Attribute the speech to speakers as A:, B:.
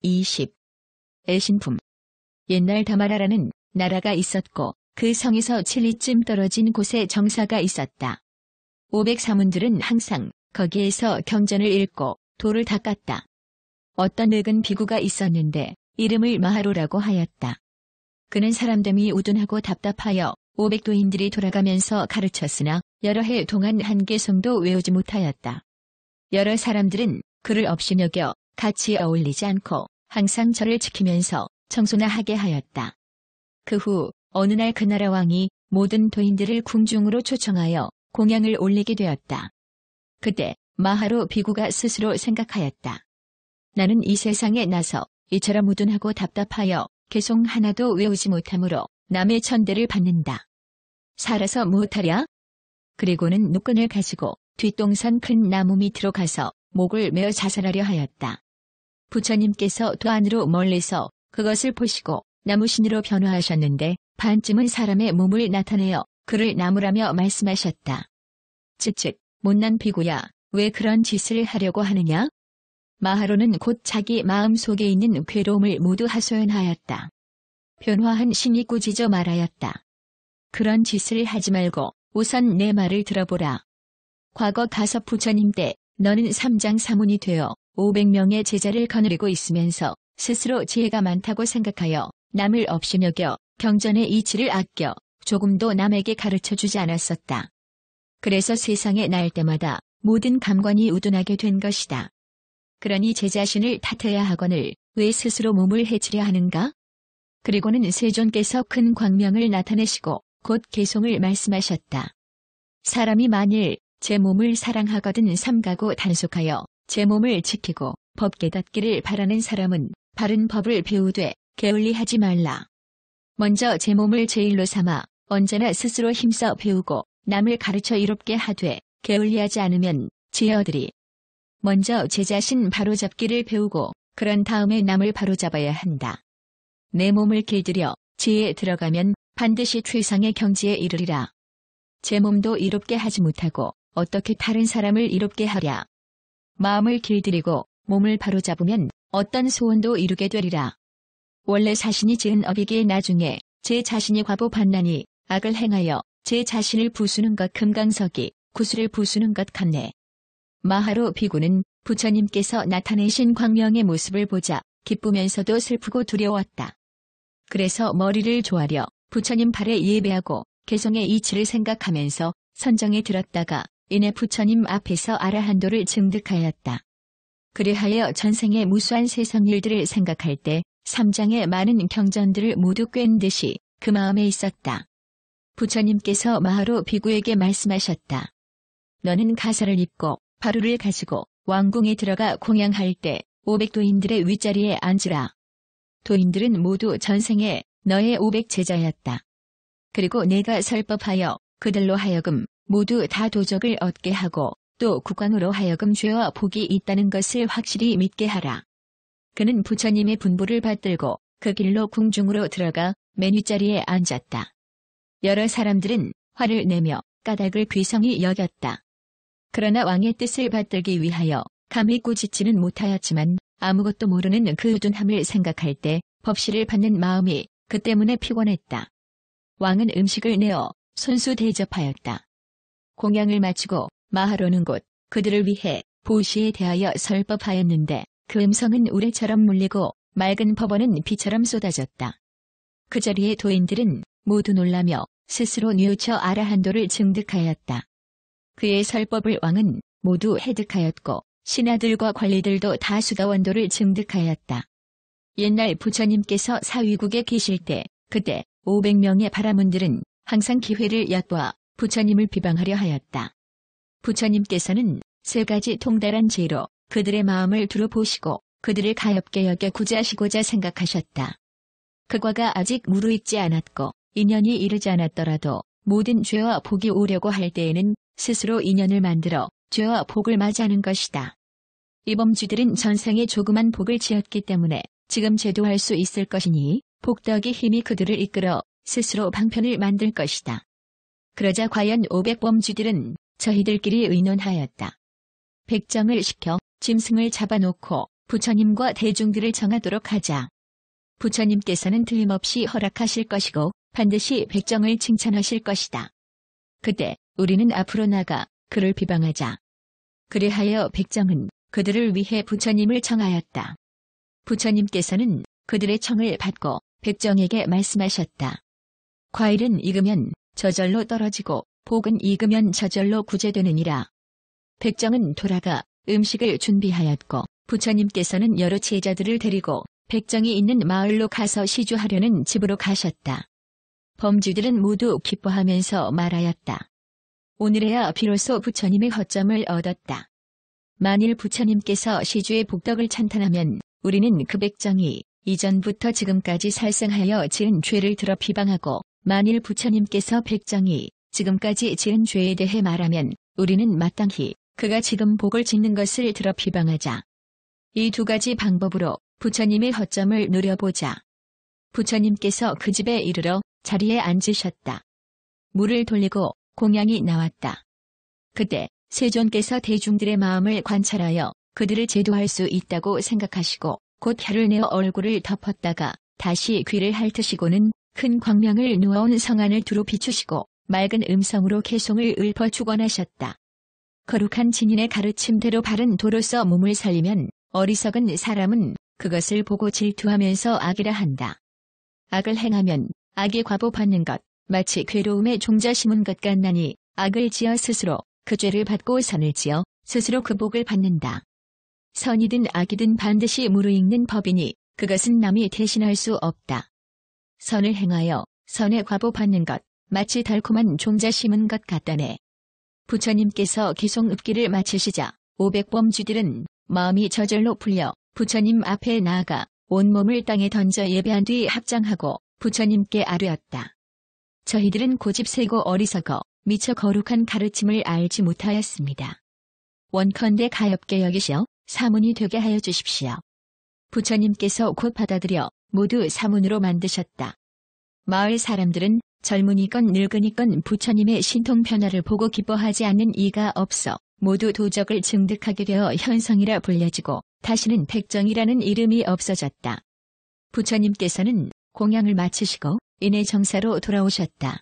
A: 20. 애신품. 옛날 다마라라는 나라가 있었고 그 성에서 7리쯤 떨어진 곳에 정사가 있었다. 500사문들은 항상 거기에서 경전을 읽고 돌을 닦았다. 어떤 늙은 비구가 있었는데 이름을 마하로라고 하였다. 그는 사람됨이 우둔하고 답답하여 500도인들이 돌아가면서 가르쳤으나 여러 해 동안 한 개성도 외우지 못하였다. 여러 사람들은 그를 업신여겨 같이 어울리지 않고 항상 저를 지키면서 청소나 하게 하였다. 그 후 어느 날 그 나라 왕이 모든 도인들을 궁중으로 초청하여 공양을 올리게 되었다. 그때 마하로 비구가 스스로 생각하였다. 나는 이 세상에 나서 이처럼 우둔하고 답답하여 개송 하나도 외우지 못하므로 남의 천대를 받는다. 살아서 무엇하랴? 그리고는 노끈을 가지고 뒷동산 큰 나무 밑으로 가서 목을 메어 자살하려 하였다. 부처님께서 도 안으로 멀리서 그것을 보시고 나무신으로 변화하셨는데 반쯤은 사람의 몸을 나타내어 그를 나무라며 말씀하셨다. 쯧쯧, 못난 비구야, 왜 그런 짓을 하려고 하느냐? 마하로는 곧 자기 마음 속에 있는 괴로움을 모두 하소연하였다. 변화한 신이 꾸짖어 말하였다. 그런 짓을 하지 말고 우선 내 말을 들어보라. 과거 가섭 부처님 때 너는 삼장사문이 되어 500명의 제자를 거느리고 있으면서 스스로 지혜가 많다고 생각하여 남을 업신여겨 경전의 이치를 아껴 조금도 남에게 가르쳐주지 않았었다. 그래서 세상에 날 때마다 모든 감관이 우둔하게 된 것이다. 그러니 제 자신을 탓해야 하거늘 왜 스스로 몸을 해치려 하는가? 그리고는 세존께서 큰 광명을 나타내시고 곧 개송을 말씀하셨다. 사람이 만일 제 몸을 사랑하거든 삼가고 단속하여 제 몸을 지키고 법 깨닫기를 바라는 사람은 바른 법을 배우되 게을리하지 말라. 먼저 제 몸을 제일로 삼아 언제나 스스로 힘써 배우고 남을 가르쳐 이롭게 하되 게을리하지 않으면 지혜 얻으리. 먼저 제 자신 바로잡기를 배우고 그런 다음에 남을 바로잡아야 한다. 내 몸을 길들여 지혜에 들어가면 반드시 최상의 경지에 이르리라. 제 몸도 이롭게 하지 못하고 어떻게 다른 사람을 이롭게 하랴. 마음을 길들이고 몸을 바로잡으면 어떤 소원도 이루게 되리라. 원래 자신이 지은 업이기에 나중에 제 자신이 과보 받나니 악을 행하여 제 자신을 부수는 것 금강석이 구슬을 부수는 것 같네. 마하로 비구는 부처님께서 나타내신 광명의 모습을 보자 기쁘면서도 슬프고 두려웠다. 그래서 머리를 조아려 부처님 발에 예배하고 개성의 이치를 생각하면서 선정에 들었다가 이내 부처님 앞에서 아라한도를 증득하였다. 그리하여 전생의 무수한 세상 일들을 생각할 때 삼장의 많은 경전들을 모두 꿰는 듯이 그 마음에 있었다. 부처님께서 마하로 비구에게 말씀하셨다. 너는 가사를 입고 바루를 가지고 왕궁에 들어가 공양할 때 500도인들의 윗자리에 앉으라. 도인들은 모두 전생에 너의 500제자였다. 그리고 내가 설법하여 그들로 하여금 모두 다 도적을 얻게 하고 또 국왕으로 하여금 죄와 복이 있다는 것을 확실히 믿게 하라. 그는 부처님의 분부를 받들고 그 길로 궁중으로 들어가 맨 윗자리에 앉았다. 여러 사람들은 화를 내며 까닭을 귀성히 여겼다. 그러나 왕의 뜻을 받들기 위하여 감히 꾸짖지는 못하였지만 아무것도 모르는 그 우둔함을 생각할 때 법시를 받는 마음이 그 때문에 피곤했다. 왕은 음식을 내어 손수 대접하였다. 공양을 마치고 마하로는 곧 그들을 위해 보시에 대하여 설법하였는데 그 음성은 우레처럼 물리고 맑은 법원은 비처럼 쏟아졌다. 그 자리에 도인들은 모두 놀라며 스스로 뉘우쳐 아라한도를 증득하였다. 그의 설법을 왕은 모두 해득하였고 신하들과 관리들도 다 수다원도를 증득하였다. 옛날 부처님께서 사위국에 계실 때 그때 500명의 바라문들은 항상 기회를 엿보아 부처님을 비방하려 하였다. 부처님께서는 세 가지 통달한 지혜로 그들의 마음을 두루 보시고 그들을 가엾게 여겨 구제하시고자 생각하셨다. 그 과가 아직 무르익지 않았고 인연이 이르지 않았더라도 모든 죄와 복이 오려고 할 때에는 스스로 인연을 만들어 죄와 복을 맞이하는 것이다. 이 범주들은 전생에 조그만 복을 지었기 때문에 지금 제도할 수 있을 것이니 복덕의 힘이 그들을 이끌어 스스로 방편을 만들 것이다. 그러자 과연 500범주들은 저희들끼리 의논하였다. 백정을 시켜 짐승을 잡아놓고 부처님과 대중들을 정하도록 하자. 부처님께서는 틀림없이 허락하실 것이고 반드시 백정을 칭찬하실 것이다. 그때 우리는 앞으로 나가 그를 비방하자. 그리하여 백정은 그들을 위해 부처님을 청하였다. 부처님께서는 그들의 청을 받고 백정에게 말씀하셨다. 과일은 익으면 저절로 떨어지고 복은 익으면 저절로 구제되느니라. 백정은 돌아가 음식을 준비하였고 부처님께서는 여러 제자들을 데리고 백정이 있는 마을로 가서 시주하려는 집으로 가셨다. 범주들은 모두 기뻐하면서 말하였다. 오늘에야 비로소 부처님의 허점을 얻었다. 만일 부처님께서 시주의 복덕을 찬탄하면 우리는 그 백정이 이전부터 지금까지 살생하여 지은 죄를 들어 비방하고 만일 부처님께서 백정이 지금까지 지은 죄에 대해 말하면 우리는 마땅히 그가 지금 복을 짓는 것을 들어 비방하자. 이 두 가지 방법으로 부처님의 허점을 누려보자. 부처님께서 그 집에 이르러 자리에 앉으셨다. 물을 돌리고 공양이 나왔다. 그때 세존께서 대중들의 마음을 관찰하여 그들을 제도할 수 있다고 생각하시고 곧 혀를 내어 얼굴을 덮었다가 다시 귀를 핥으시고는 큰 광명을 누워온 성안을 두루 비추시고 맑은 음성으로 개송을 읊어 축원하셨다. 거룩한 진인의 가르침대로 바른 도로서 몸을 살리면 어리석은 사람은 그것을 보고 질투하면서 악이라 한다. 악을 행하면 악이 과보받는 것, 마치 괴로움에 종자 심은 것 같나니 악을 지어 스스로 그 죄를 받고 선을 지어 스스로 그 복을 받는다. 선이든 악이든 반드시 무르익는 법이니 그것은 남이 대신할 수 없다. 선을 행하여 선의 과보받는 것, 마치 달콤한 종자 심은 것 같다네. 부처님께서 기송 읊기를 마치시자 500범주들은 마음이 저절로 풀려 부처님 앞에 나아가 온몸을 땅에 던져 예배한 뒤 합장하고 부처님께 아뢰었다. 저희들은 고집세고 어리석어 미처 거룩한 가르침을 알지 못하였습니다. 원컨대 가엾게 여기시어 사문이 되게 하여 주십시오. 부처님께서 곧 받아들여 모두 사문으로 만드셨다. 마을 사람들은 젊은이건 늙은이건 부처님의 신통 변화를 보고 기뻐하지 않는 이가 없어 모두 도적을 증득하게 되어 현성이라 불려지고 다시는 백정이라는 이름이 없어졌다. 부처님께서는 공양을 마치시고 이내 정사로 돌아오셨다.